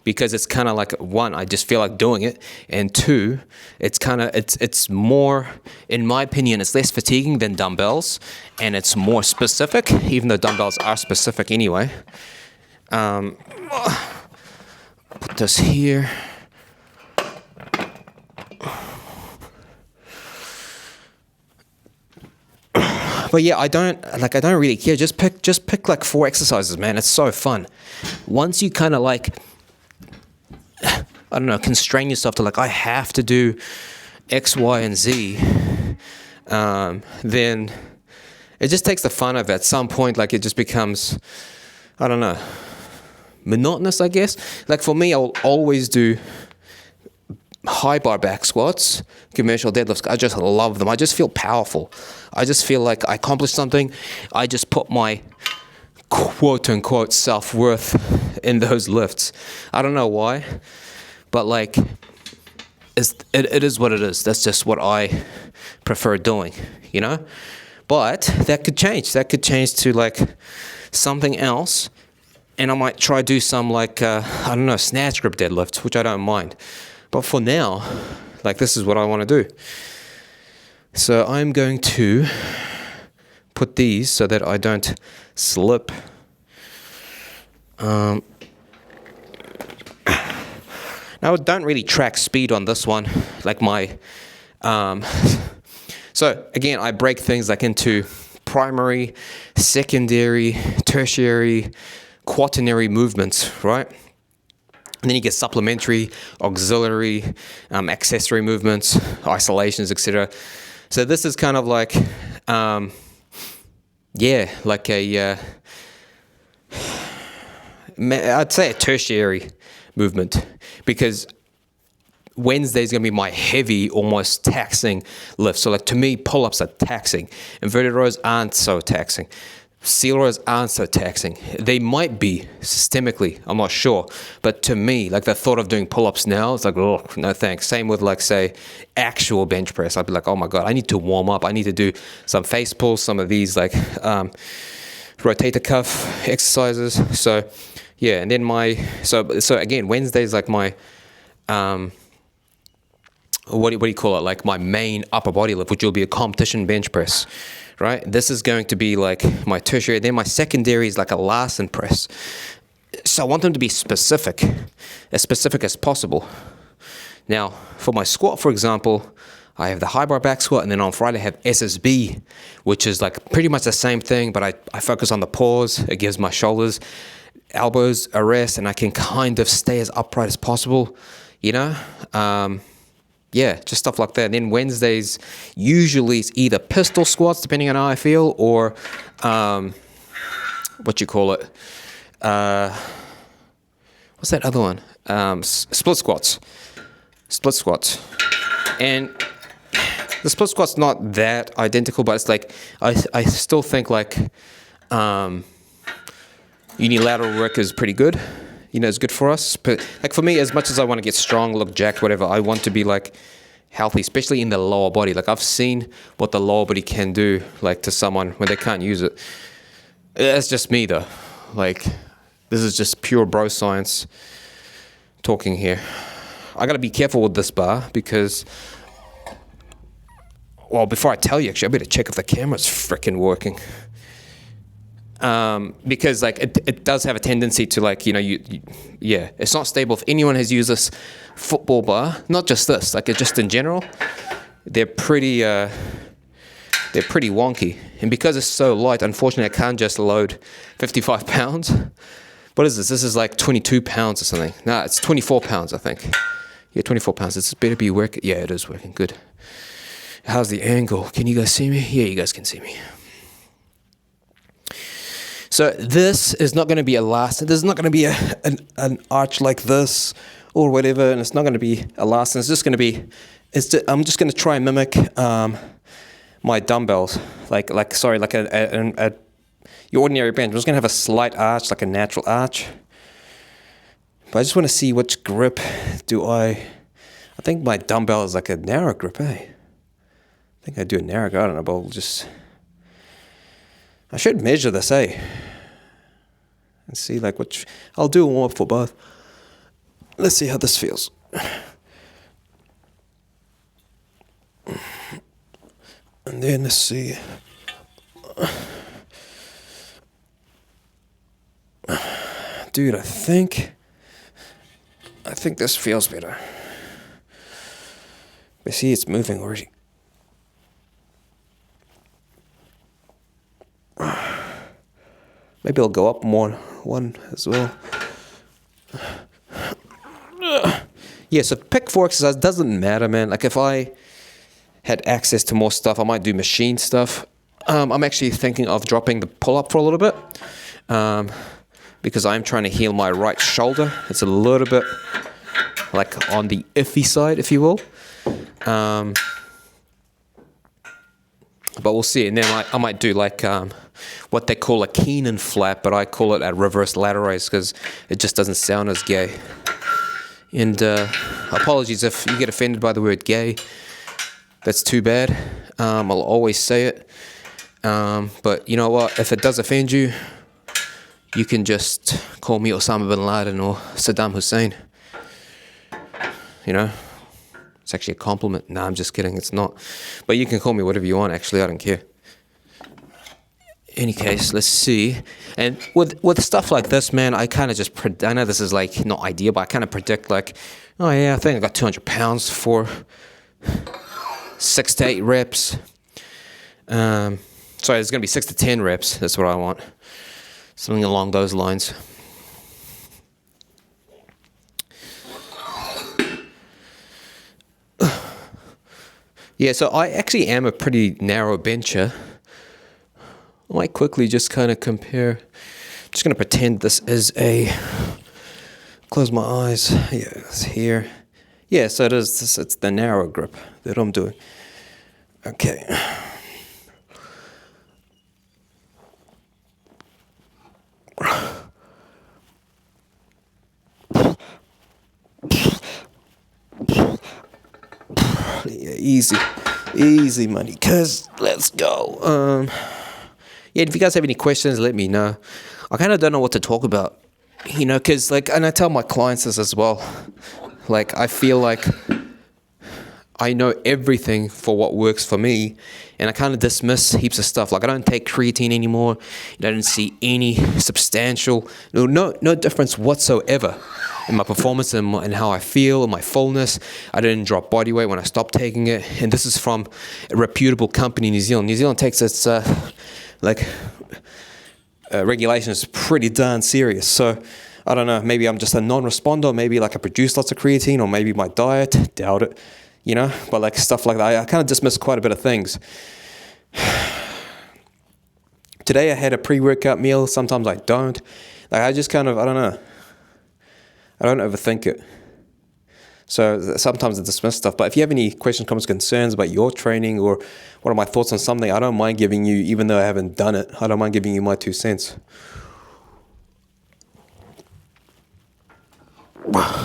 because it's kind of like, 1, I just feel like doing it, and 2, it's more, in my opinion, it's less fatiguing than dumbbells, and it's more specific, even though dumbbells are specific anyway. Put this here. But yeah, I don't really care. Just pick like 4 exercises, man. It's so fun. Once you kind of like, I don't know, constrain yourself to like, I have to do X, Y, and Z, then it just takes the fun of it. At some point, like it just becomes, I don't know, monotonous, I guess. Like for me, I'll always do high bar back squats, commercial deadlifts. I just love them. I just feel powerful. I just feel like I accomplished something. I just put my quote unquote self-worth in those lifts. I don't know why, but like it is what it is. That's just what I prefer doing, but that could change to like something else, and I might try do some like I don't know, snatch grip deadlifts, which I don't mind. But for now, like this is what I want to do. So I'm going to put these so that I don't slip. Now I don't really track speed on this one, like my. So again, I break things like into primary, secondary, tertiary, quaternary movements, right? And then you get supplementary, auxiliary, accessory movements, isolations, etc. So this is kind of like, like a I'd say a tertiary movement, because Wednesday is going to be my heavy, almost taxing lift. So like to me, pull-ups are taxing. Inverted rows aren't so taxing. Seal rows aren't so taxing. They might be systemically, I'm not sure. But to me, like the thought of doing pull-ups now, it's like, oh, no thanks. Same with like, say, actual bench press. I'd be like, oh my God, I need to warm up. I need to do some face pulls, some of these like rotator cuff exercises. So yeah, and then so again, Wednesday is like my, what do you call it? Like my main upper body lift, which will be a competition bench press. Right? This is going to be like my tertiary. Then my secondary is like a Larsen press. So I want them to be specific as possible. Now, for my squat, for example, I have the high bar back squat, and then on Friday I have SSB, which is like pretty much the same thing, but I focus on the pause. It gives my shoulders, elbows a rest, and I can kind of stay as upright as possible, you know? Yeah, just stuff like that. And then Wednesdays, usually it's either pistol squats, depending on how I feel, or what you call it? What's that other one? Split squats. Split squats. And the split squat's not that identical, but it's like, I still think like unilateral work is pretty good. You know, it's good for us. But like for me, as much as I want to get strong, look jacked, whatever, I want to be like healthy, especially in the lower body. Like I've seen what the lower body can do, like to someone when they can't use it. That's just me though. Like this is just pure bro science talking here. I got to be careful with this bar because, well, before I tell you, actually, I better check if the camera's freaking working. Because like it does have a tendency to like, you know, yeah, it's not stable. If anyone has used this football bar, not just this, like just in general, they're pretty wonky. And because it's so light, unfortunately, I can't just load 55 pounds. What is this? This is like 22 pounds or something. No, it's 24 pounds, I think. Yeah, 24 pounds. It's better be working. Yeah, it is working. Good. How's the angle? Can you guys see me? Yeah, you guys can see me. So this is not going to be a Larsen. There's not going to be an arch like this or whatever, and it's not going to be a Larsen. It's just going to be. I'm just going to try and mimic my dumbbells, like your ordinary bench. I'm just going to have a slight arch, like a natural arch. But I just want to see which grip do I think my dumbbell is like a narrow grip, eh? I think I do a narrow grip. I don't know, but I'll just. I should measure this, eh? And see like which. I'll do a warm up for both. Let's see how this feels. And then let's see. Dude, I think this feels better. But see, it's moving already. Maybe I'll go up one as well. Yeah, so pick 4 exercise doesn't matter, man. Like if I had access to more stuff, I might do machine stuff. I'm actually thinking of dropping the pull-up for a little bit because I'm trying to heal my right shoulder. It's a little bit like on the iffy side, if you will. But we'll see. And then I might do like what they call a Keenan flat, but I call it a reverse lateral raise because it just doesn't sound as gay. And apologies if you get offended by the word gay. That's too bad. I'll always say it. But you know what? If it does offend you, you can just call me Osama bin Laden or Saddam Hussein. You know? It's actually a compliment. Nah, I'm just kidding. It's not. But you can call me whatever you want, actually. I don't care. Any case, let's see. And with stuff like this, man, I kind of just I know this is like not ideal, but I kind of predict like, oh yeah, I think I got 200 pounds for 6 to 8 reps. Sorry, it's going to be 6 to 10 reps. That's what I want. Something along those lines. Yeah, so I actually am a pretty narrow bencher. I might quickly just kind of compare Just gonna pretend this is a, close my eyes. Yeah, it's here. Yeah, so it is. It's the narrow grip that I'm doing. Okay. Yeah, easy money. Cause let's go. Yeah, if you guys have any questions, let me know. I kind of don't know what to talk about, cause like, and I tell my clients this as well. Like, I feel like I know everything for what works for me, and I kind of dismiss heaps of stuff. Like, I don't take creatine anymore. I don't see any substantial, no difference whatsoever in my performance and how I feel and my fullness. I didn't drop body weight when I stopped taking it, and this is from a reputable company in New Zealand. New Zealand takes its regulations pretty darn serious. So I don't know, maybe I'm just a non-responder, maybe like I produce lots of creatine, or maybe my diet, doubt it, but like stuff like that. I kind of dismiss quite a bit of things. Today I had a pre-workout meal. Sometimes I don't. Like, I just kind of, I don't know. I don't overthink it. So sometimes I dismiss stuff. But if you have any questions, comments, concerns about your training, or what are my thoughts on something, I don't mind giving you, even though I haven't done it, I don't mind giving you my 2 cents.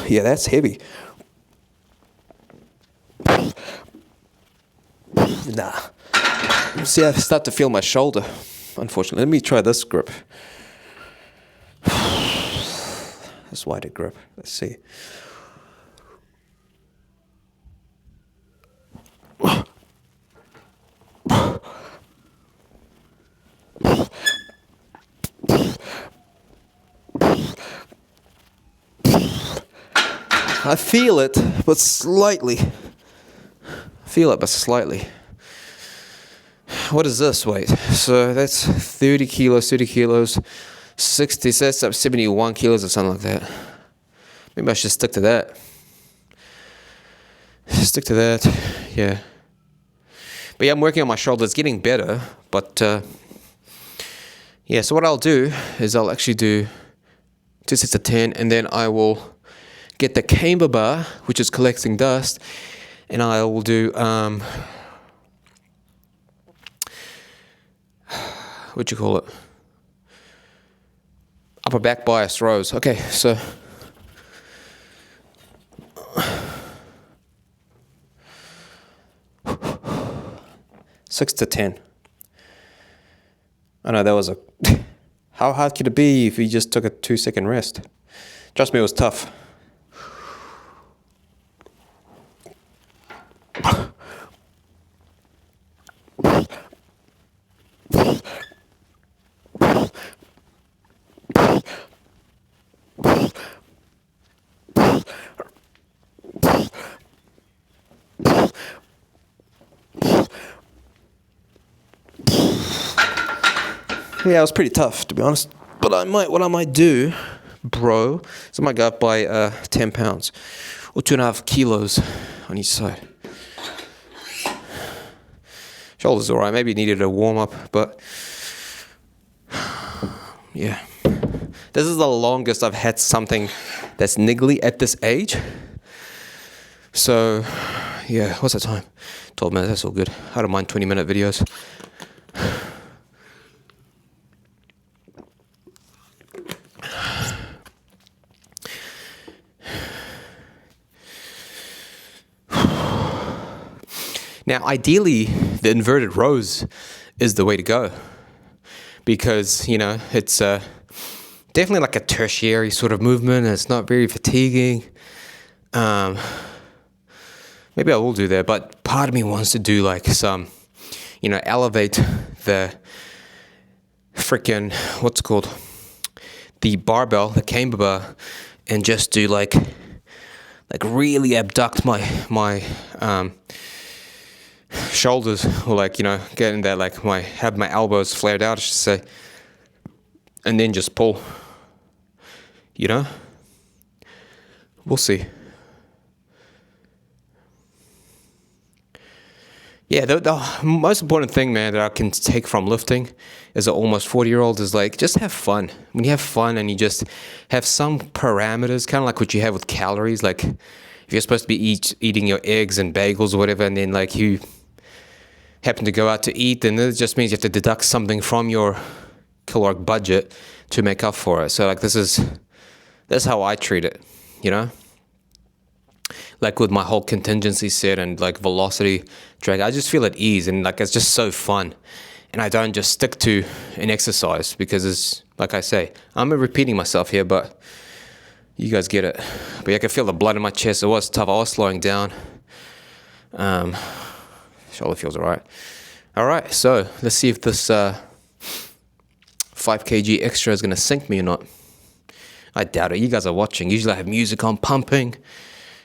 Yeah, that's heavy. Nah. See, I start to feel my shoulder, unfortunately. Let me try this grip. This wider grip. Let's see. I feel it, but slightly. What is this weight? So that's 30 kilos, 60, so that's up 71 kilos or something like that. Maybe I should stick to that. Yeah. But yeah, I'm working on my shoulder. It's getting better, but yeah, so what I'll do is I'll actually do 2 sets of 10, and then I will get the camber bar, which is collecting dust, and I will do what you call it, upper back bias rows. Okay, so six to 10. I know that was a how hard could it be if you just took a 2-second rest? Trust me, it was tough. Yeah, it was pretty tough, to be honest. But what I might do, bro, is I might go up by 10 pounds or 2.5 kilos on each side. Shoulders alright, maybe needed a warm up, but yeah. This is the longest I've had something that's niggly at this age. So yeah, what's the time? 12 minutes, that's all good. I don't mind 20-minute videos. Now, ideally, the inverted rows is the way to go, because, it's definitely like a tertiary sort of movement, and it's not very fatiguing. Maybe I will do that, but part of me wants to do like some, elevate the freaking, what's it called? The barbell, the camber bar, and just do like really abduct my shoulders, or get in there, have my elbows flared out, I should say, and then just pull. We'll see. Yeah, the most important thing, man, that I can take from lifting as an almost 40-year-old is like just have fun. When you have fun and you just have some parameters, kind of like what you have with calories, like if you're supposed to be eating your eggs and bagels or whatever, and then like you happen to go out to eat, then it just means you have to deduct something from your caloric budget to make up for it. So like that's how I treat it, you know? Like with my whole contingency set and like velocity drag, I just feel at ease and like it's just so fun. And I don't just stick to an exercise because it's like I say, I'm repeating myself here, but you guys get it. But yeah, I can feel the blood in my chest. It was tough. I was slowing down. Shoulder feels alright. Alright, so let's see if this 5 kg extra is gonna sink me or not. I doubt it. You guys are watching. Usually I have music on pumping,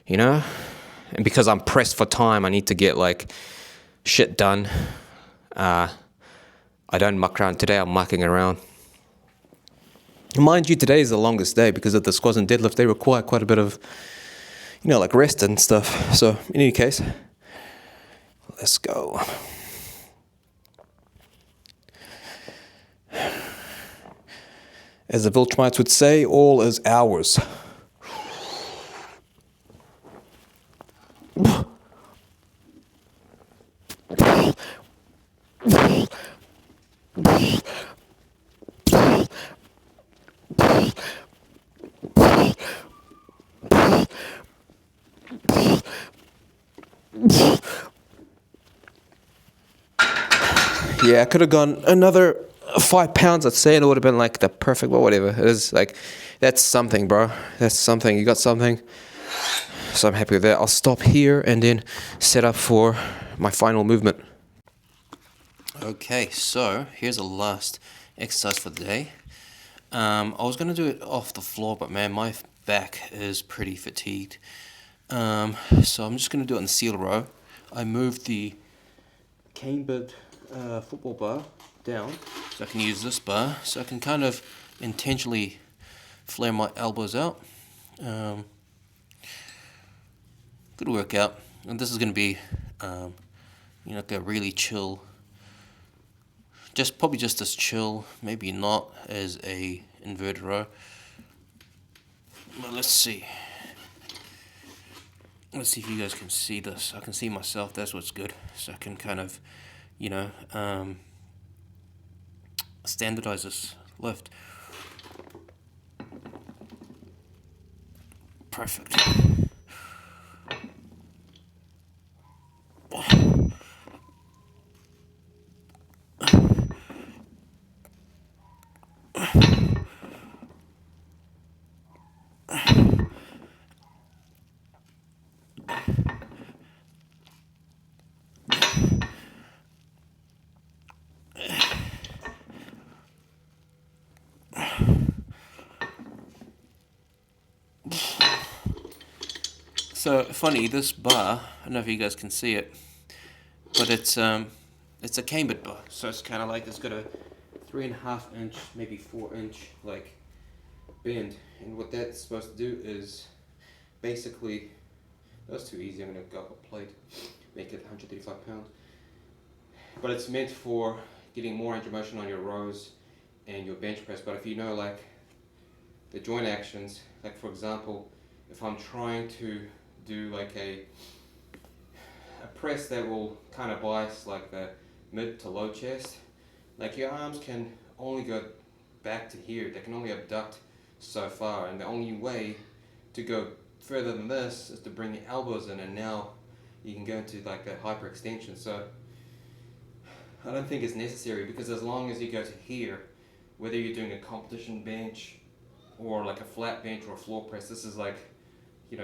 you know? And because I'm pressed for time, I need to get like shit done. I don't muck around today. I'm mucking around. Mind you, today is the longest day because of the squats and deadlift. They require quite a bit of, like rest and stuff. So in any case, let's go. As the Viltrumites would say, all is ours. Yeah, I could have gone another 5 pounds, I'd say, and it would have been like the perfect, well, whatever. It is like, that's something, bro. That's something. You got something. So I'm happy with that. I'll stop here and then set up for my final movement. Okay, so here's the last exercise for the day. I was going to do it off the floor, but man, my back is pretty fatigued. So I'm just going to do it in seal row. I moved the cambered football bar down so I can use this bar, so I can kind of intentionally flare my elbows out. Good workout, and this is going to be like a really chill, probably just as chill, maybe not as a inverted row. But let's see if you guys can see this. I can see myself. That's what's good. So I can kind of standardize this lift. Perfect. So funny, this bar, I don't know if you guys can see it, but it's a cambered bar. So it's kind of like it's got a 3.5 inch, maybe 4 inch like bend, and what that's supposed to do is basically, that's too easy. I'm gonna go up a plate, make it 135 pounds. But it's meant for getting more range of motion on your rows and your bench press. But if you know like the joint actions, like for example, if I'm trying to do like a press that will kind of bias like the mid to low chest, like your arms can only go back to here. They can only abduct so far, and the only way to go further than this is to bring your elbows in, and now you can go into like a hyperextension. So I don't think it's necessary, because as long as you go to here, whether you're doing a competition bench or like a flat bench or a floor press, this is like, it's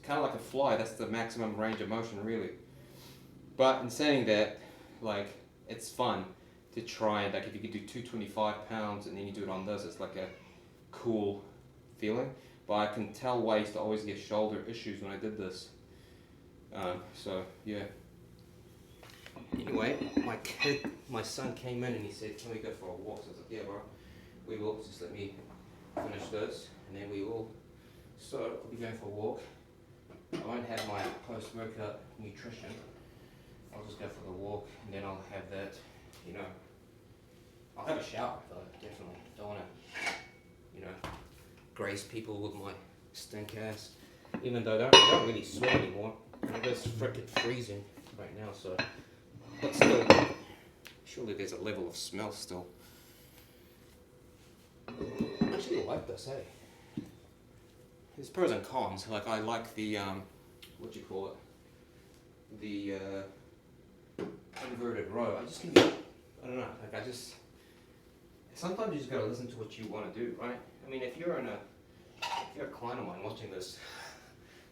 kind of like a fly. That's the maximum range of motion, really. But in saying that, like, it's fun to try, and like if you could do 225 pounds and then you do it on this, it's like a cool feeling. But I can tell why I used to always get shoulder issues when I did this. So yeah. Anyway, my son came in and he said, "Can we go for a walk?" So I was like, "Yeah, bro, we will. Just let me finish this, and then we will." So I'll be going for a walk. I won't have my post-workout nutrition. I'll just go for the walk and then I'll have that, you know. I'll have a shower though, definitely. Don't want to, you know, graze people with my stink ass. Even though I don't really sweat anymore. And it is frickin' freezing right now, so. But still, surely there's a level of smell still. I actually like this, hey. There's pros and cons. Like I like the what do you call it? The inverted row. I just can I don't know. Like I just sometimes you just gotta listen to what you want to do, right? I mean, if you're a client of mine watching this,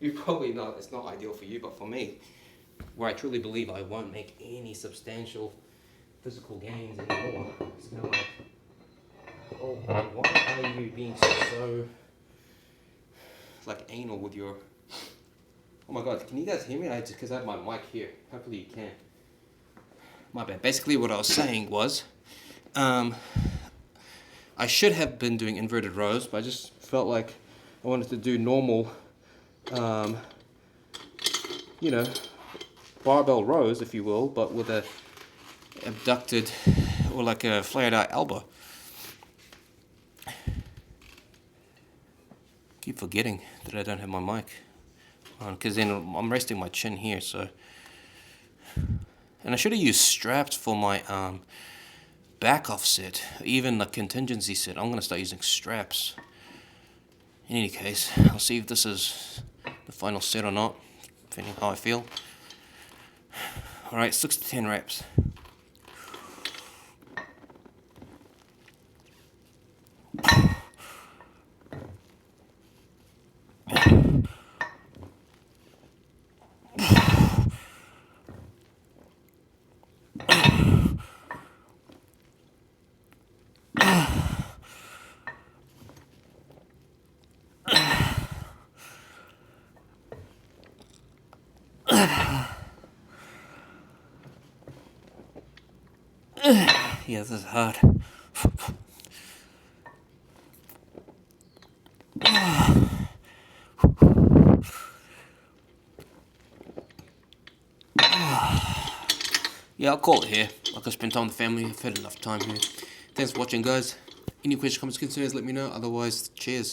you're probably not. It's not ideal for you, but for me, where I truly believe I won't make any substantial physical gains anymore. It's kind of like, oh, why are you being so like anal with your? Oh my god, can you guys hear me? Because I have my mic here. Hopefully you can. My bad. Basically, what I was saying was, I should have been doing inverted rows, but I just felt like I wanted to do normal, you know, barbell rows, if you will, but with a abducted or like a flared out elbow. Keep forgetting that I don't have my mic on, because then I'm resting my chin here, so. And I should have used straps for my back off set, even the contingency set. I'm going to start using straps. In any case, I'll see if this is the final set or not, depending on how I feel. Alright, 6 to 10 reps. Yeah, this is hard. Yeah, I'll call it here. Like I spent time with the family. I've had enough time here. Thanks for watching, guys. Any questions, comments, concerns, let me know. Otherwise, cheers.